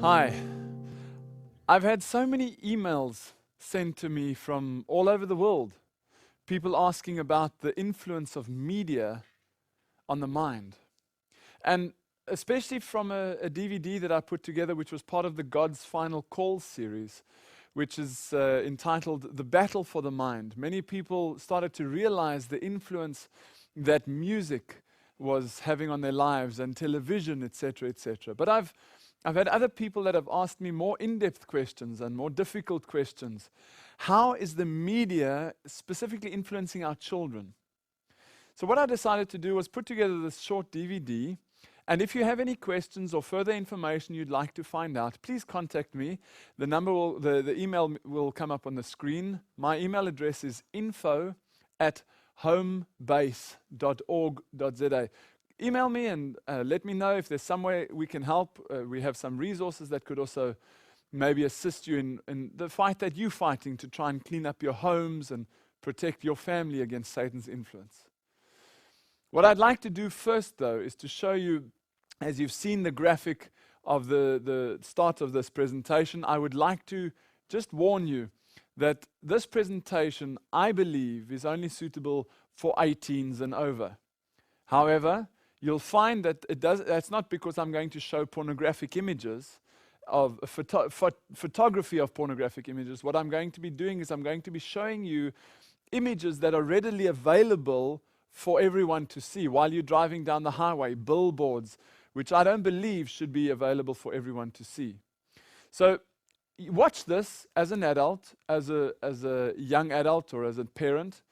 Hi. I've had so many emails sent to me from all over the world, people asking about the influence of media on the mind. And especially from a DVD that I put together, which was part of the God's Final Call series, which is entitled The Battle for the Mind. Many people started to realize the influence that music was having on their lives and television, etc., etc. But I've had other people that have asked me more in-depth questions and more difficult questions. How is the media specifically influencing our children? So what I decided to do was put together this short DVD, and if you have any questions or further information you'd like to find out, please contact me. The email will come up on the screen. My email address is info@homebase.org.za. Email me and let me know if there's some way we can help. We have some resources that could also maybe assist you in the fight that you're fighting to try and clean up your homes and protect your family against Satan's influence. What I'd like to do first, though, is to show you, as you've seen the graphic of the start of this presentation, I would like to just warn you that this presentation, I believe, is only suitable for 18s and over. However, you'll find that that's not because I'm going to show pornographic images, of photography of pornographic images. What I'm going to be doing is I'm going to be showing you images that are readily available for everyone to see while you're driving down the highway, billboards, which I don't believe should be available for everyone to see. So watch this as an adult, as a young adult or as a parent.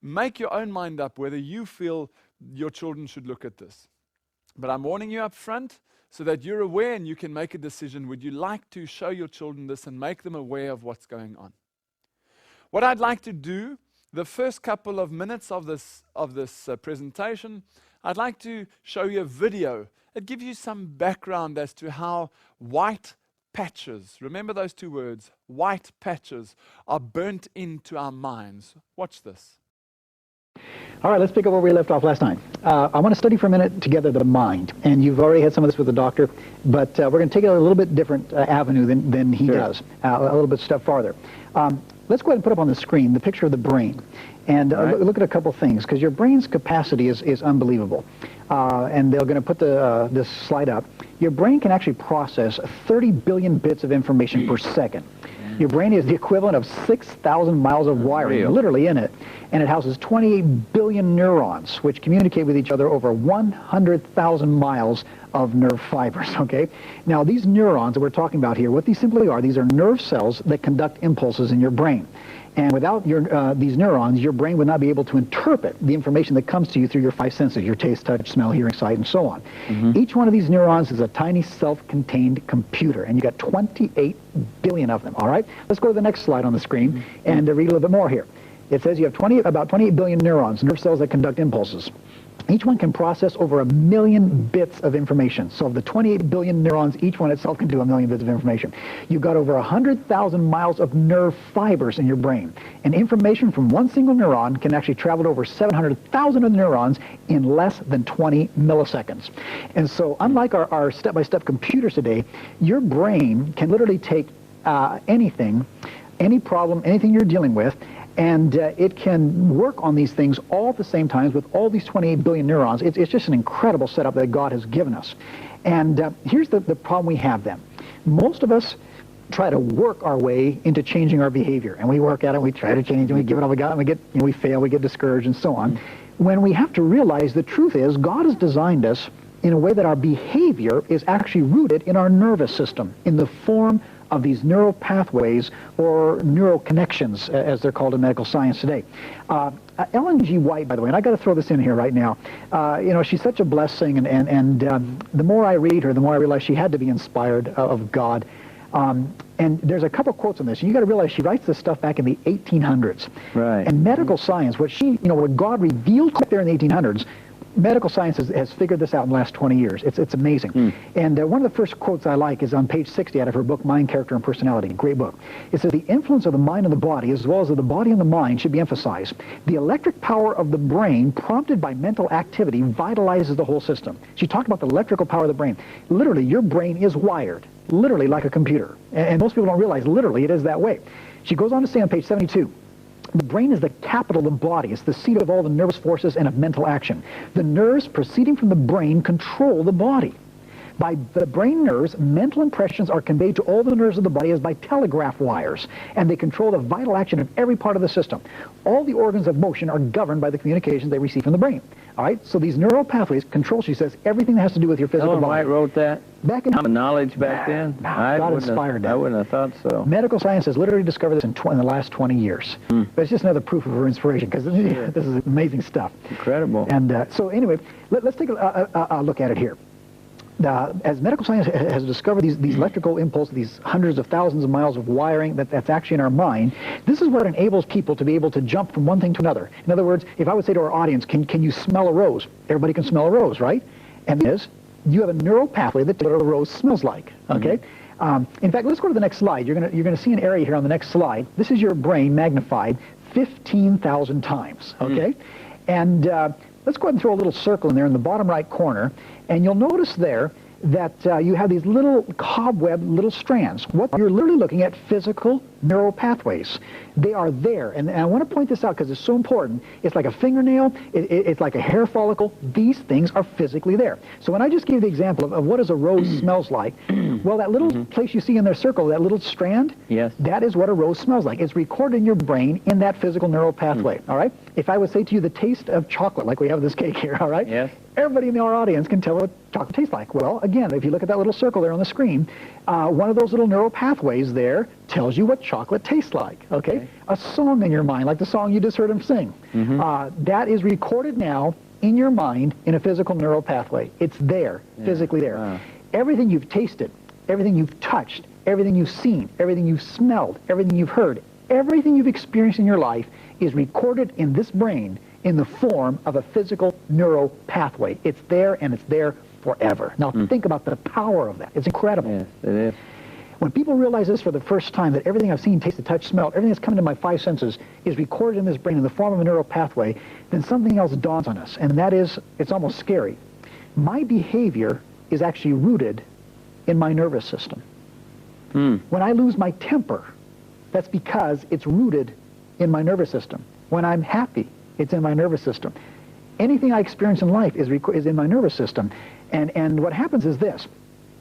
Make your own mind up whether you feel your children should look at this. But I'm warning you up front so that you're aware and you can make a decision. Would you like to show your children this and make them aware of what's going on? What I'd like to do, the first couple of minutes of this presentation, I'd like to show you a video. It gives you some background as to how white patches, remember those two words, white patches, are burnt into our minds. Watch this. All right, let's pick up where we left off last night. I want to study for a minute together the mind. And you've already had some of this with the doctor, but we're going to take it a little bit different avenue than he does, a little bit step farther. Let's go ahead and put up on the screen the picture of the brain. And look at a couple things, because your brain's capacity is unbelievable. And they're going to put this slide up. Your brain can actually process 30 billion bits of information per second. Your brain is the equivalent of 6,000 miles of wiring, literally in it. And it houses 28 billion neurons, which communicate with each other over 100,000 miles of nerve fibers, okay? Now, these neurons that we're talking about here, what these simply are, these are nerve cells that conduct impulses in your brain. And without these neurons, your brain would not be able to interpret the information that comes to you through your five senses, your taste, touch, smell, hearing, sight, and so on. Each one of these neurons is a tiny self-contained computer, and you got 28 billion of them, all right? Let's go to the next slide on the screen and read a little bit more here. It says you have about 28 billion neurons, nerve cells that conduct impulses. Each one can process over 1 million bits of information. So of the 28 billion neurons, each one itself can do 1 million bits of information. You've got over 100,000 miles of nerve fibers in your brain. And information from one single neuron can actually travel to over 700,000 of the neurons in less than 20 milliseconds. And so unlike our step-by-step computers today, your brain can literally take anything, any problem, anything you're dealing with, and it can work on these things all at the same time with all these 28 billion neurons. It's just an incredible setup that God has given us. And here's the problem we have then. Most of us try to work our way into changing our behavior. And we work at it, we try to change, and we give it all we got, and we fail, we get discouraged, and so on. When we have to realize the truth is God has designed us in a way that our behavior is actually rooted in our nervous system, in the form of these neural pathways or neural connections, as they're called in medical science today. Ellen G. White, by the way, and I got to throw this in here right now. You know, she's such a blessing, and the more I read her, the more I realize she had to be inspired of God. And there's a couple quotes on this. And you got to realize she writes this stuff back in the 1800s. Right. And medical science, what God revealed back there in the 1800s, medical science has figured this out in the last 20 years. It's amazing. And one of the first quotes I like is on page 60 out of her book, Mind, Character, and Personality. Great book. It says, the influence of the mind and the body, as well as of the body and the mind, should be emphasized. The electric power of the brain, prompted by mental activity, vitalizes the whole system. She talked about the electrical power of the brain. Literally, your brain is wired, literally like a computer. And most people don't realize, literally, it is that way. She goes on to say on page 72, the brain is the capital of the body. It's the seat of all the nervous forces and of mental action. The nerves proceeding from the brain control the body. By the brain nerves, mental impressions are conveyed to all the nerves of the body as by telegraph wires, and they control the vital action of every part of the system. All the organs of motion are governed by the communications they receive from the brain. All right, so these neural pathways control, she says, everything that has to do with your physical body. White wrote that? Back in Common knowledge back then? God inspired that. I wouldn't have thought so. Medical science has literally discovered this in the last 20 years. But it's just another proof of her inspiration, because this is amazing stuff. Incredible. And so anyway, let's take a look at it here. As medical science has discovered these electrical impulses, these hundreds of thousands of miles of wiring that's actually in our mind, this is what enables people to be able to jump from one thing to another. In other words, if I would say to our audience, can you smell a rose? Everybody can smell a rose, right? And this, you have a neural pathway that tells what a rose smells like, okay? In fact, let's go to the next slide. You're gonna see an area here on the next slide. This is your brain magnified 15,000 times, okay? And let's go ahead and throw a little circle in there in the bottom right corner, and you'll notice there that you have these little cobweb little strands. What you're literally looking at physical neural pathways. They are there, and I want to point this out because it's so important. It's like a fingernail, it's like a hair follicle. These things are physically there. So when I just gave the example of what does a rose smells like, well, that little place you see in their circle, that little strand, yes, that is what a rose smells like. It's recorded in your brain in that physical neural pathway, all right? If I would say to you the taste of chocolate, like we have this cake here, all right? Yes. Everybody in our audience can tell what chocolate tastes like. Well, again, if you look at that little circle there on the screen, one of those little neural pathways there tells you what chocolate tastes like, okay? A song in your mind, like the song you just heard him sing. That is recorded now in your mind in a physical neural pathway. It's there, physically there. Wow. Everything you've tasted, everything you've touched, everything you've seen, everything you've smelled, everything you've heard, everything you've experienced in your life is recorded in this brain in the form of a physical neural pathway. It's there, and it's there forever. Now, think about the power of that. It's incredible. Yes, it is. When people realize this for the first time, that everything I've seen, tasted, touched, smelled, everything that's come into my five senses is recorded in this brain in the form of a neural pathway, then something else dawns on us, and that is, it's almost scary. My behavior is actually rooted in my nervous system. When I lose my temper, that's because it's rooted in my nervous system. When I'm happy, it's in my nervous system. Anything I experience in life is in my nervous system. And what happens is this.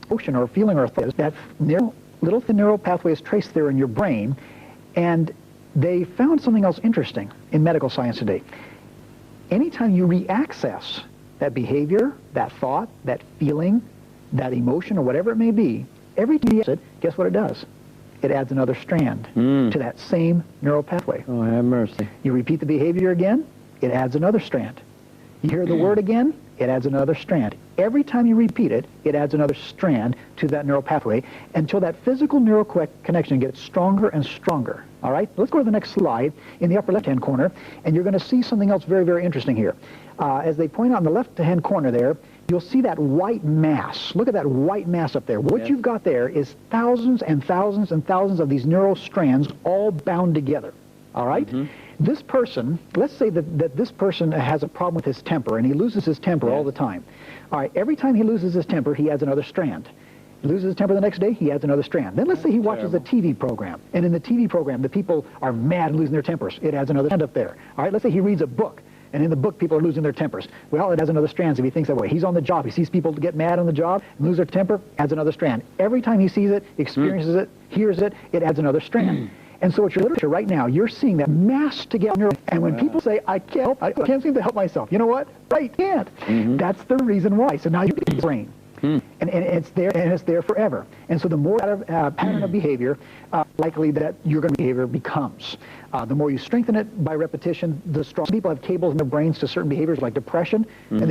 Emotion or feeling or thought is that little thin neural pathway is traced there in your brain, and they found something else interesting in medical science today. Anytime you re-access that behavior, that thought, that feeling, that emotion, or whatever it may be, every time you access it, guess what it does? It adds another strand to that same neural pathway. Oh, have mercy. You repeat the behavior again, it adds another strand. You hear the word again, it adds another strand. Every time you repeat it, it adds another strand to that neural pathway until that physical neural connection gets stronger and stronger. All right? Let's go to the next slide in the upper left-hand corner, and you're going to see something else very, very interesting here. As they point out in the left-hand corner there, you'll see that white mass. Look at that white mass up there. What you've got there is thousands and thousands and thousands of these neural strands all bound together. All right? This person, let's say that this person has a problem with his temper, and he loses his temper all the time. All right, every time he loses his temper, he adds another strand. He loses his temper the next day, he adds another strand. Then let's say he watches a TV program, and in the TV program, the people are mad and losing their tempers. It adds another strand up there. All right, let's say he reads a book, and in the book, people are losing their tempers. Well, it adds another strand if he thinks that way. He's on the job. He sees people get mad on the job and lose their temper, adds another strand. Every time he sees it, experiences it, hears it, it adds another strand. And so what you're literature right now, you're seeing that mass together. And when people say, I can't seem to help myself, you know what? Right, can't. That's the reason why. So now you get the brain. And it's there forever. And so the more pattern of behavior, likely that your behavior becomes. The more you strengthen it by repetition, the stronger. People have cables in their brains to certain behaviors like depression, and then